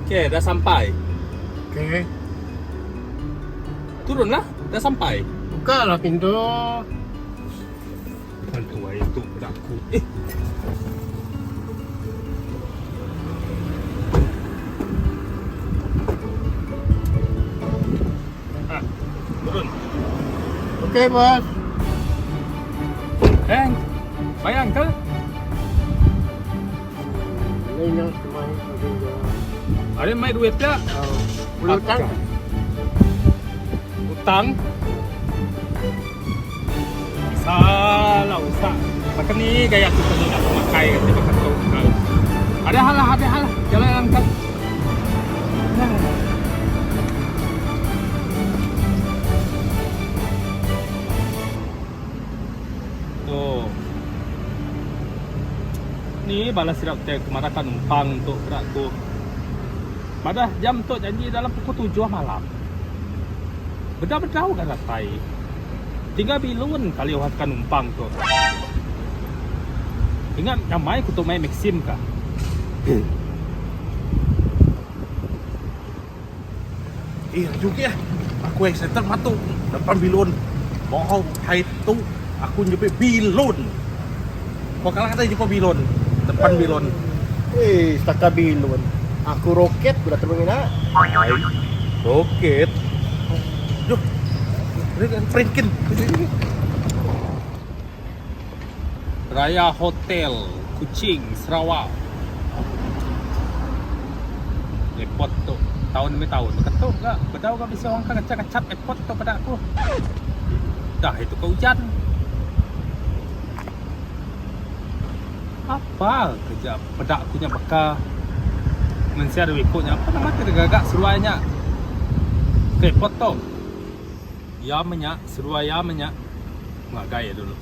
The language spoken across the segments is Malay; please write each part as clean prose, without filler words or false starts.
Oke, dah sampai. Oke. Turunlah, dah sampai. Buka lah pintu. Bantu itu budakku. Turun. Oke, bos. Bayang ke? Ini yang kemarin lagi Ada main duit ya? Boleh utang? Utang? Bisa lah, usah. Makan ni gaya aku tadi nak memakai kata makan tu. Ada hal lah, jalan angkat. Oh. Ni balas sirap teh kemarakan numpang untuk beratku. Pada jam tu janji dalam pukul 7 malam. Bedah-bedah kan ratai. Tinggal bilun kali awak numpang tu. Ingat nyamai ku tu main Maxim kah? Iya juga ya. Aku yang center matu depan bilun. Bohong, hai tu aku nyampe bilun. Kau kalah kata jumpa bilun depan bilun. Setakat bilun. Aku roket udah terbangin nak. Roket. Yuk. Ini kan prinkin. Raya Hotel Kuching Sarawak. Airport tu tahun demi tahun ketuk gak bedau gak bisa orang kan ngecap airport tu pada aku. Dah itu ke hujan. Apa kerja pedak aku nya beka mensia ada ikutnya apa nama tergagak seruainya ke airport tu. Ya menyak seruai ya menyak nggak gaya dulu.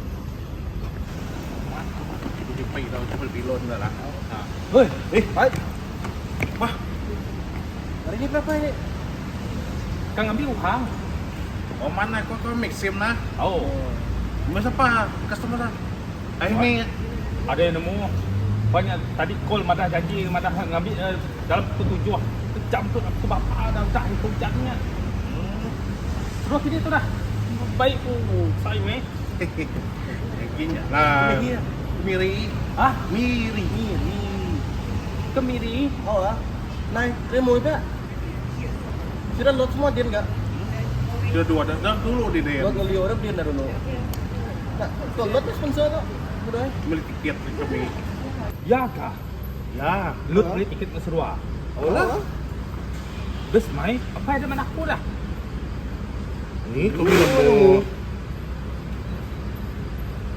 Aku jumpa itu bilun dah lah. Hei, Baik. Wah. Hari ini berapa ini? kang ambil uang. Oh mana kau Maxim nah? Oh, Mas apa? Customer dah. Ini ada yang nemu banyak tadi call madah janji madah ngambil dalam pukul 7 jam tu aku bapak dah itu jamnya. Terus ini tu dah baik saya meh. gini lah. Miri. Ah, Miri. kemiri. Oh lah. Nah, remote tak? Sudah load semua dia enggak? Dia dua dah dulu di dia. Load kali orang dia dah dulu. Nah, kalau load tu sponsor tak? Udah. Beli tiket kami. Ya kah? Ya. Lu beli tiket ke Serua. Oh lah. Bes mai, apa ada mana aku dah. Ini kau bilang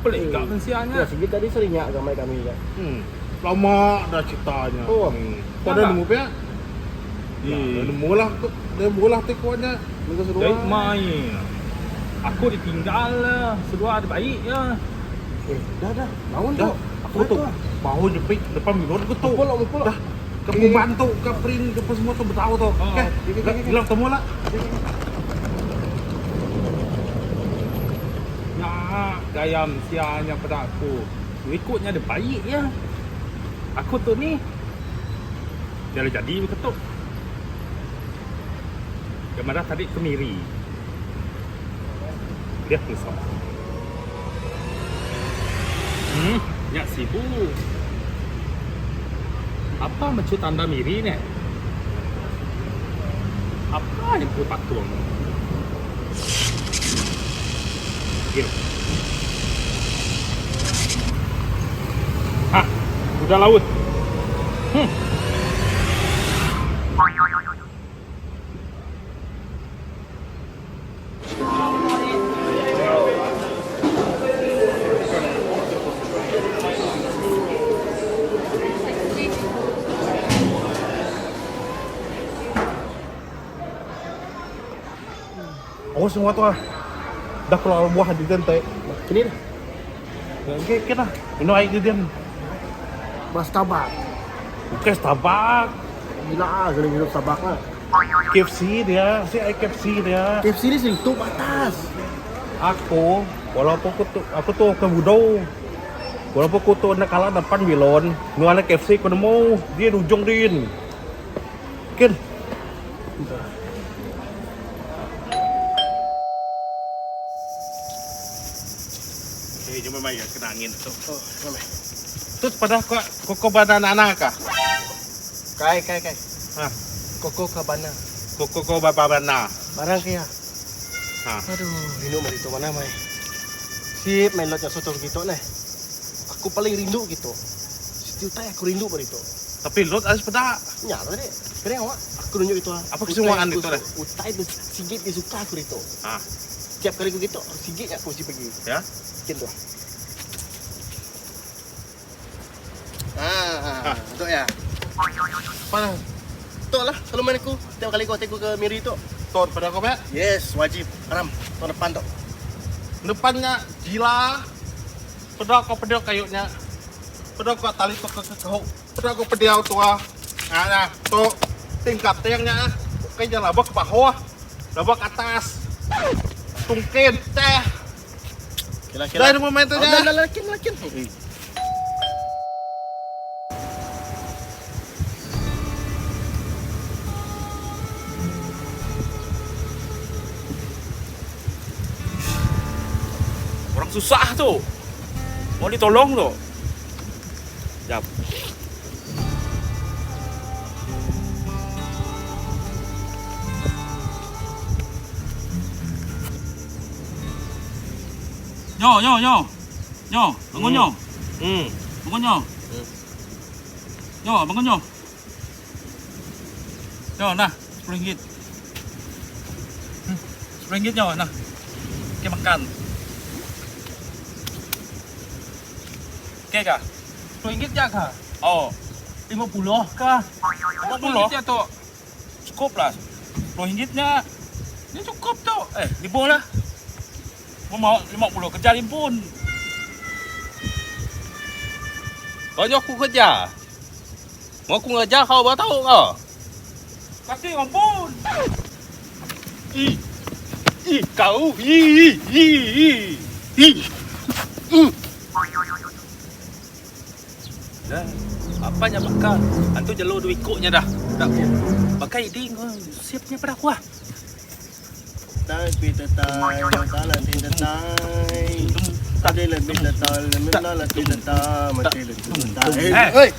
Pelik gak mensianya. Ya, segi tadi seringnya agama kami ya. lama dah ceritanya. Oh. Kau dah nemu pia? Dah nemu lah tekonya. Minggu Jadi seruan. main. Aku ditinggal lah. Serua ada baik ya. Dah. Naon Dah. tu? Aku tuh mau nyepik depan bilon aku tuh. Mukul. Dah. Ke pembantu, ke print, ke semua tuh bertahu tuh. Oke. Bilang temu lah. Ya, gaya mensianya pada aku. Ikutnya ada baik ya. Aku tu ni dia dah jadi ketuk. Yang mana tadi kemiri. Lihat tu sama. Ya sibuk. Apa macam tanda miri ni? Apa yang ku patung? Gini. Hah, udah laut. Oh semua tuh dah keluar buah di tente. Ini dah. Oke, kita. Ini air di den. Mas tabak. Oke, Starbucks. Gila gini hidup tabak lah. KFC dia, si KFC dia. KFC ni sering tuh batas. Aku, walaupun aku tuh ke Budau. Walaupun aku tuh nak kalah depan bilon, nu anak KFC aku nemu dia di ujung din. Ken. Eh, jom mai kena angin tu. Oh, ramai. Tu pada koko banana kah? Kai. Ha, Koko Cabana. koko banana. Barang kaya. Ha. Aduh, rindu mah itu mana mai. Sip, main lotnya soto gitu nih. Aku paling rindu gitu. Setiap tay aku rindu pada itu. Tapi lot harus pada. Nyala deh. Keren awak. Aku nunjuk itu. Apa kesemuaan itu deh? Utai itu sigit disuka aku itu. Ha, Setiap kali aku gitu, sigit aku mesti pergi. ya. Bikin tuh. Itu ya. Apa? Itu lah, kalau main aku. Setiap kali aku ke Miri itu. Tot pada kau ya? Yes, wajib. Haram. Tahun depan tuh. Depannya gila. Pedok kayunya. Pedok tali ke kau. Pedok pediau tua. Nah, tuh tingkat tiangnya. Kayaknya labak ke bawah. Labak ke atas. Tungkin teh. Kira-kira. Dah momennya. Lakin. Orang susah tuh. Mau ditolong tuh. Jap. Nyo, bangun nyo. Bangun nyo. Nyo, bangun nyo. Nyo, nah, RM10. RM10 nyo, nah. Kita makan. Oke kah? RM10 ya kah? Oh, 50 kah? 50 ya tuh. Cukup lah. RM10-nya. Ini cukup tuh. Libur lah. Mau 50 kerja pun. Kau nyok aku kerja. Mau aku ngejar kau baru tahu kau. Kasih ampun. Kau. Dah, apanya bakal? Antu jalur duit ikutnya dah. Dah aku. Pakai ding siapnya pada aku ah. Tapi tetai, salah tetai. Tadi lebih tetai, lebih tetai, mati lebih tetai. Hei,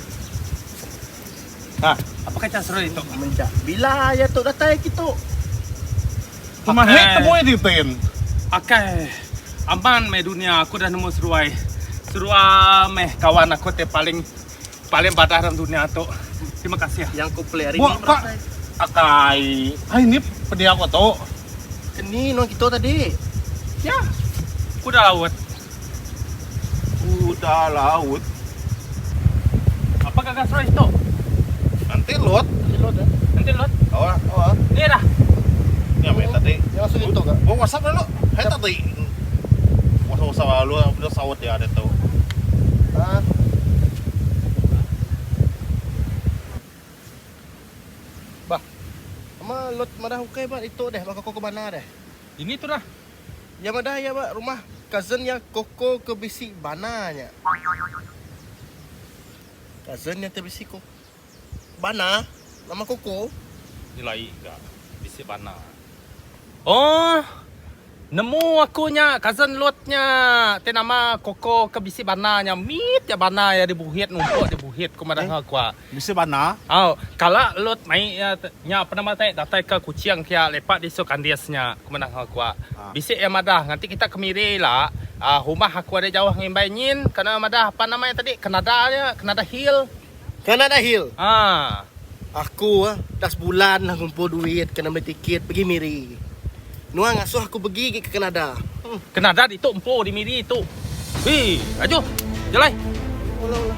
Apakah cara itu? menjak. Bila ya tu datai gitu. Mahit temu di ten. Akai, aman meh dunia aku dah nemu seruai meh kawan aku teh paling badah dalam dunia tu. Terima kasih ya. Yang ku pelihara Wah, ini Pak. Akai. Ini pediau kau tu. Ini non kita tadi. Ya, kuda laut. Udah laut. Apakah gas itu? Nanti lot. Nanti lot. Oh. Ini dah. Ya, mai tadi. Yang langsung itu kan? Oh, WhatsApp dulu. Hai tadi. WhatsApp lu udah sawat ya ada tuh. Ah. Bah. Ama lot madah ukai ba itu deh, baka koko bana deh. Ini tu dah. Ya madah ya ba rumah cousin yang koko ke bisi bananya. Cousin yang terbisi kok. Bana, nama koko. Nilai enggak. Bisi bana. Oh, nemu akunya cousin lotnya. Te nama koko ke bisi bananya. Mit ya bana ya dibuhit numpuk dibuhit ku madah aku. Bisa bana? Oh, kalau lot mai nya apa nama teh datai ke kucing kia lepak di sokandiasnya ku madah aku. Bisi ya madah nanti kita kemiri lah. Rumah aku ada jauh ngimbainin karena madah apa namanya tadi Kanada Hill. Canada Hill. Aku dah sebulan lah ngumpul duit kena beli tiket pergi Miri. Nuang ngasuh aku pergi ke Kanada. Kanada itu empo di Miri itu. Ajo, jalan. Olah.